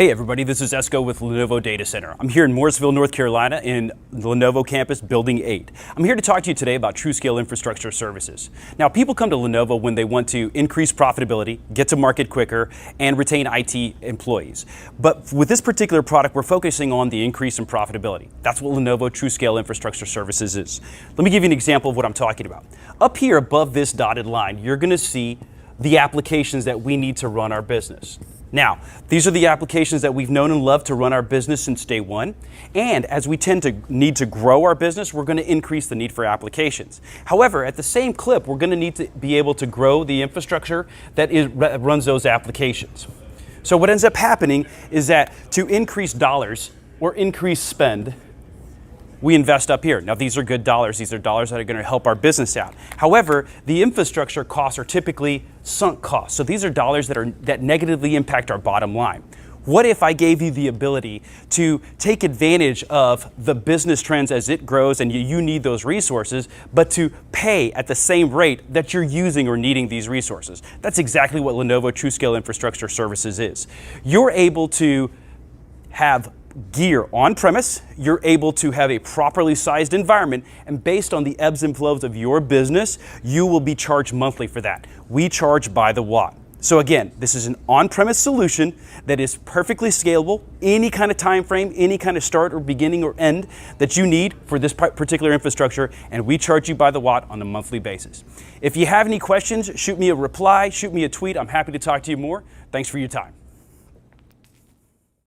Hey everybody, this is Esco with Lenovo Data Center. I'm here in Mooresville, North Carolina in the Lenovo campus, Building 8. I'm here to talk to you today about TruScale infrastructure services. Now, people come to Lenovo when they want to increase profitability, get to market quicker, and retain IT employees. But with this particular product, we're focusing on the increase in profitability. That's what Lenovo TruScale infrastructure services is. Let me give you an example of what I'm talking about. Up here above this dotted line, you're going to see the applications that we need to run our business. Now, these are the applications that we've known and loved to run our business since day one. And as we tend to need to grow our business, we're going to increase the need for applications. However, at the same clip, we're going to need to be able to grow the infrastructure that runs those applications. So what ends up happening is that to increase dollars or increase spend, we invest up here. Now, these are good dollars. These are dollars that are going to help our business out. However, the infrastructure costs are typically sunk costs. So these are dollars that negatively impact our bottom line. What if I gave you the ability to take advantage of the business trends as it grows and you need those resources, but to pay at the same rate that you're using or needing these resources? That's exactly what Lenovo TruScale Infrastructure Services is. You're able to have gear on premise, you're able to have a properly sized environment, and based on the ebbs and flows of your business, you will be charged monthly for that. We charge by the watt. So again, this is an on-premise solution that is perfectly scalable, any kind of time frame, any kind of start or beginning or end that you need for this particular infrastructure, and we charge you by the watt on a monthly basis. If you have any questions, shoot me a reply, shoot me a tweet. I'm happy to talk to you more. Thanks for your time.